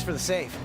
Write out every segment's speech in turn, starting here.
for the safe.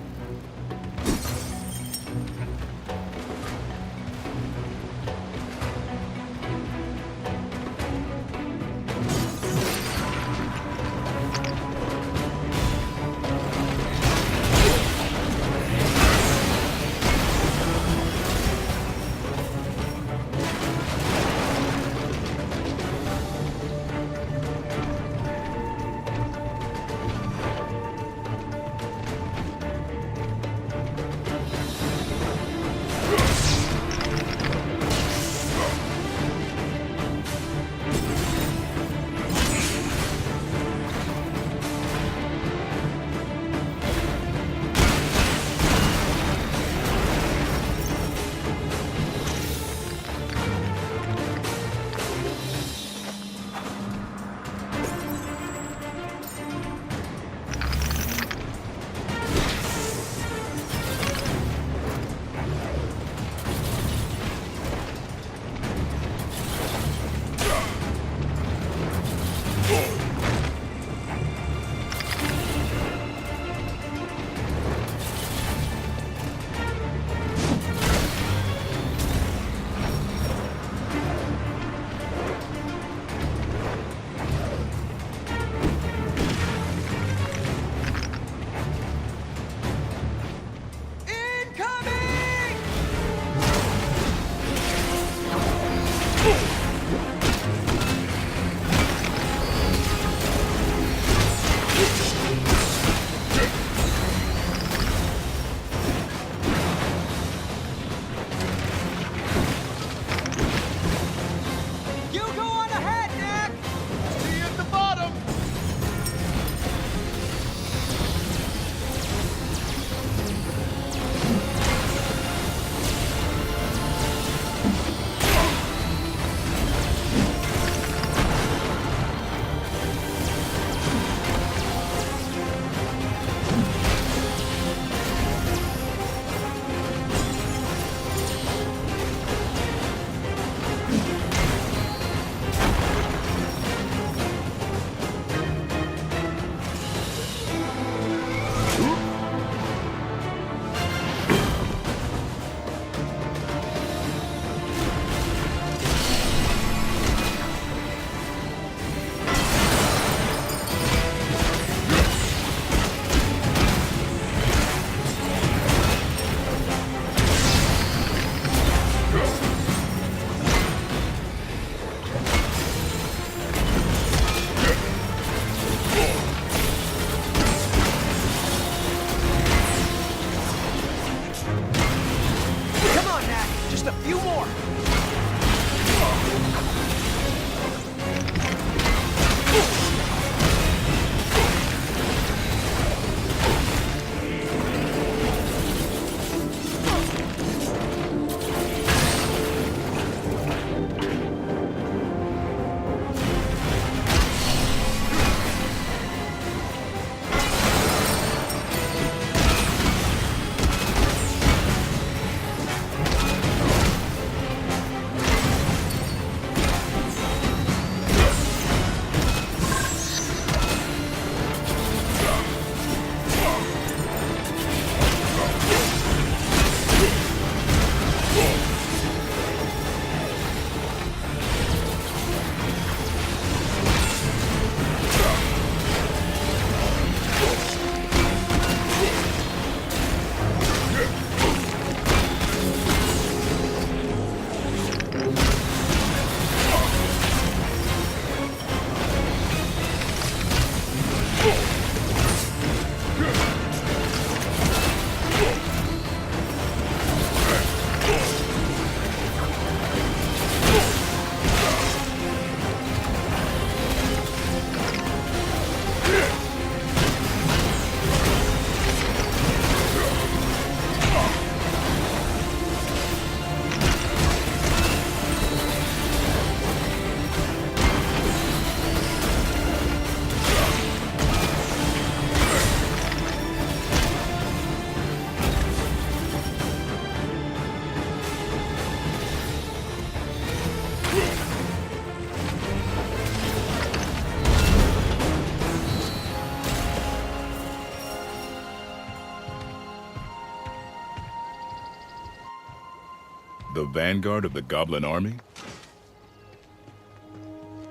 The vanguard of the Goblin army?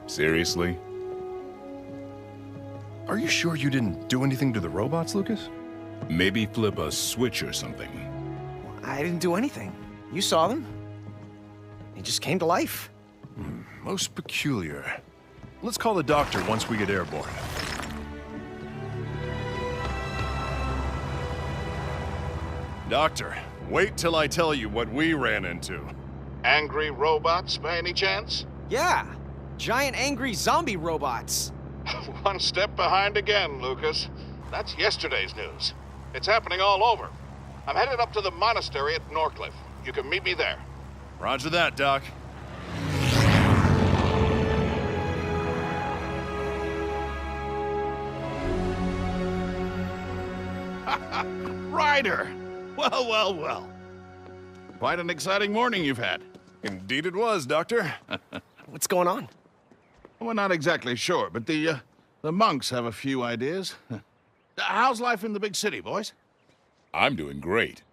Seriously? Are you sure you didn't do anything to the robots, Lucas? Maybe flip a switch or something. I didn't do anything. You saw them. They just came to life. Most peculiar. Let's call the doctor once we get airborne. Doctor, wait till I tell you what we ran into. Angry robots, by any chance? Yeah, giant angry zombie robots. One step behind again, Lucas. That's yesterday's news. It's happening all over. I'm headed up to the monastery at Norcliffe. You can meet me there. Roger that, Doc. Ryder! Well. Quite an exciting morning you've had. Indeed it was, Doctor. What's going on? We're not exactly sure, but the monks have a few ideas. How's life in the big city, boys? I'm doing great.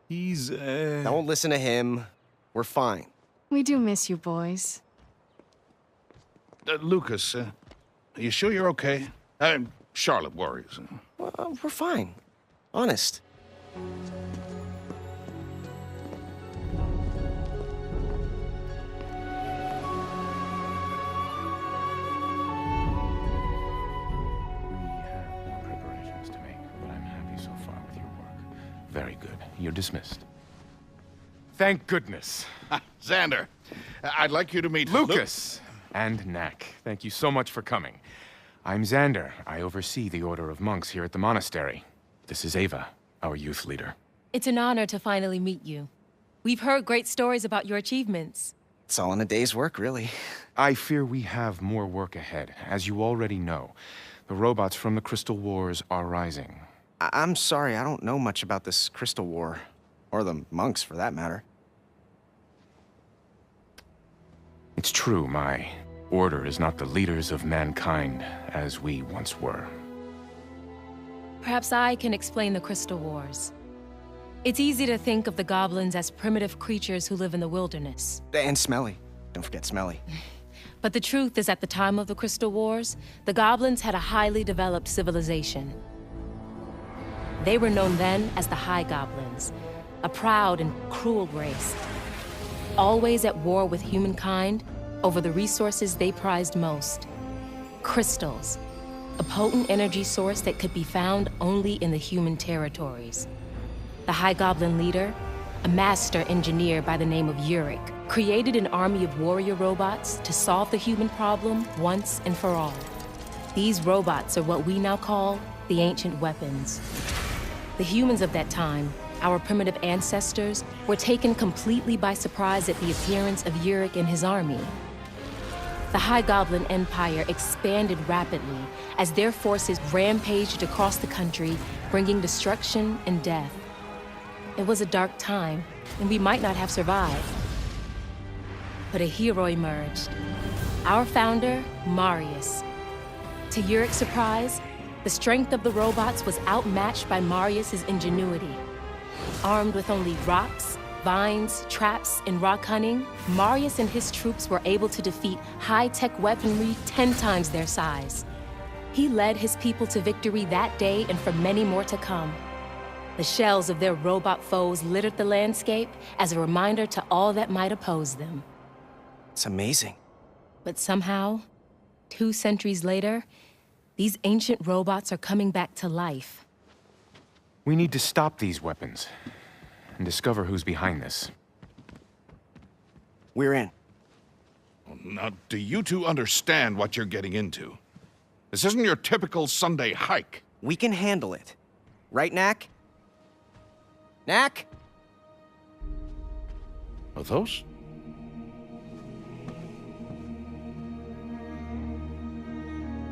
He's, Don't listen to him. We're fine. We do miss you, boys. Lucas, are you sure you're okay? Charlotte worries. We're fine. Honest. Preparations to make, but I'm happy so far with your work. Very good. You're dismissed. Thank goodness. Xander, I'd like you to meet Lucas and Knack. Thank you so much for coming. I'm Xander. I oversee the Order of Monks here at the monastery. This is Ava, our youth leader. It's an honor to finally meet you. We've heard great stories about your achievements. It's all in a day's work, really. I fear we have more work ahead. As you already know, the robots from the Crystal Wars are rising. I'm sorry, I don't know much about this Crystal War. Or the monks, for that matter. It's true, my order is not the leaders of mankind as we once were. Perhaps I can explain the Crystal Wars. It's easy to think of the goblins as primitive creatures who live in the wilderness. And Smelly. Don't forget Smelly. But the truth is, at the time of the Crystal Wars, the goblins had a highly developed civilization. They were known then as the High Goblins, a proud and cruel race, always at war with humankind over the resources they prized most. Crystals, a potent energy source that could be found only in the human territories. The High Goblin leader, a master engineer by the name of Uric, created an army of warrior robots to solve the human problem once and for all. These robots are what we now call the ancient weapons. The humans of that time, our primitive ancestors, were taken completely by surprise at the appearance of Uric and his army. The High Goblin Empire expanded rapidly as their forces rampaged across the country, bringing destruction and death. It was a dark time, and we might not have survived. But a hero emerged. Our founder, Marius. To Uric's surprise, the strength of the robots was outmatched by Marius's ingenuity. Armed with only rocks, vines, traps, and rock hunting, Marius and his troops were able to defeat high-tech weaponry 10 times their size. He led his people to victory that day and for many more to come. The shells of their robot foes littered the landscape as a reminder to all that might oppose them. It's amazing. But somehow, 2 centuries later, these ancient robots are coming back to life. We need to stop these weapons and discover who's behind this. We're in. Now, do you two understand what you're getting into? This isn't your typical Sunday hike. We can handle it. Right, Knack? Knack? Are those?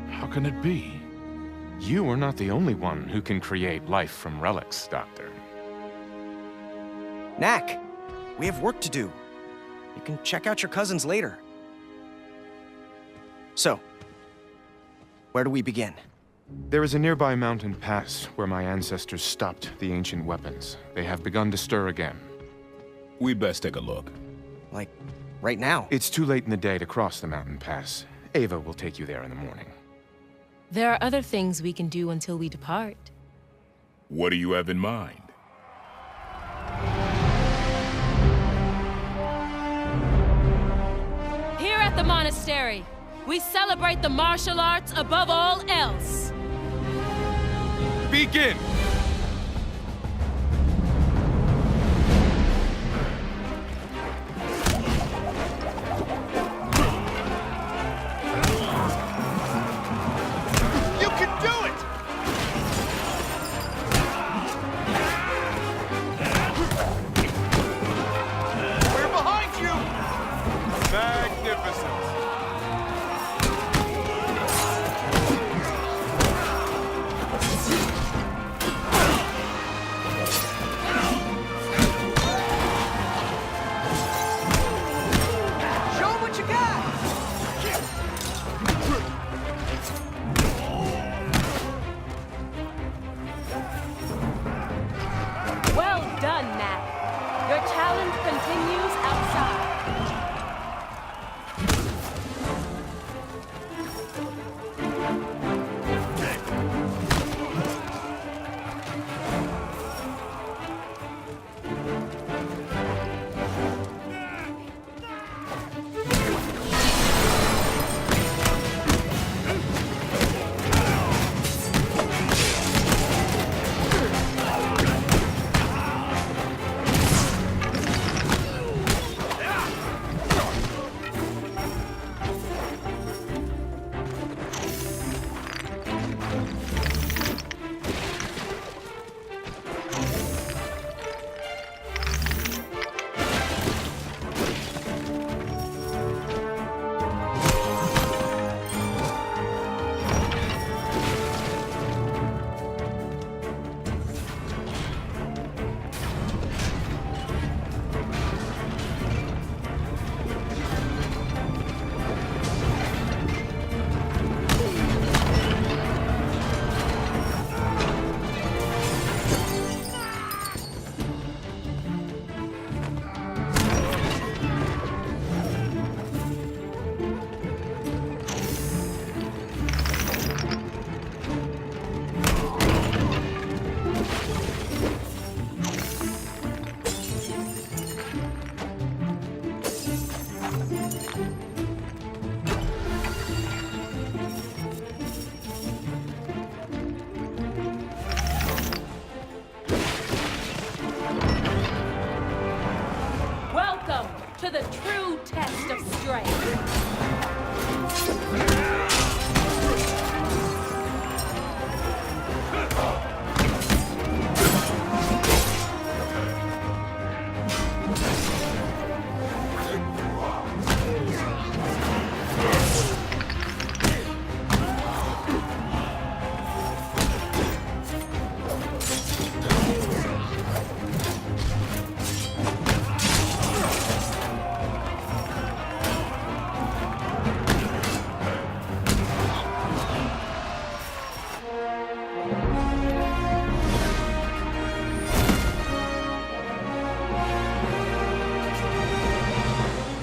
How can it be? You are not the only one who can create life from relics, Doctor. Knack, we have work to do. You can check out your cousins later. So, where do we begin? There is a nearby mountain pass where my ancestors stopped the ancient weapons. They have begun to stir again. We'd best take a look. Like, right now. It's too late in the day to cross the mountain pass. Ava will take you there in the morning. There are other things we can do until we depart. What do you have in mind? Here at the monastery, we celebrate the martial arts above all else. Begin! You can do it! We're behind you! Magnificent! Show 'em what you got! Well done, Knack. Your challenge continues outside. Welcome to the true test of strength.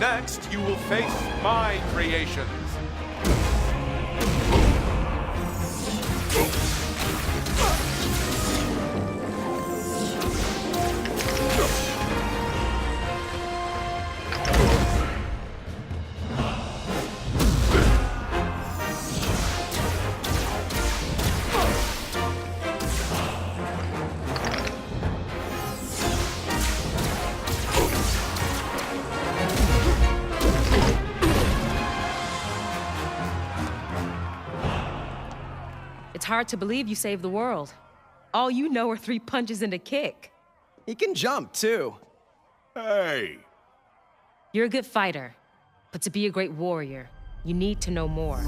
Next, you will face my creations. It's hard to believe you saved the world. All you know are 3 punches and a kick. He can jump, too. Hey! You're a good fighter, but to be a great warrior, you need to know more.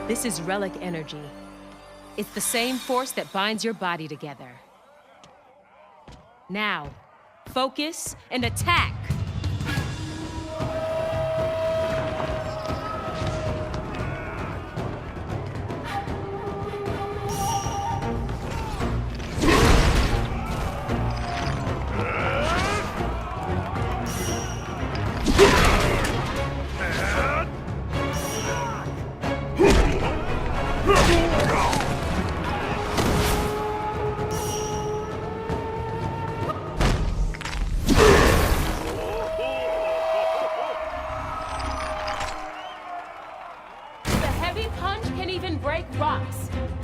This is relic energy. It's the same force that binds your body together. Now, focus and attack!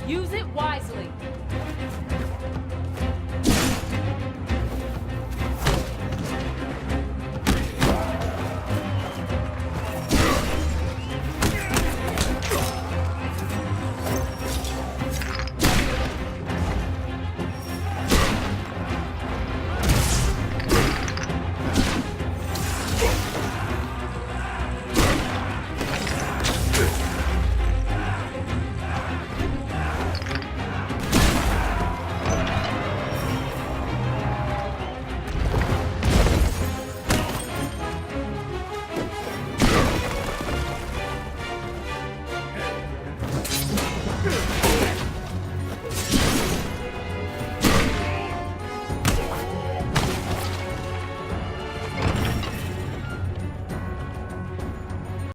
Use it wisely.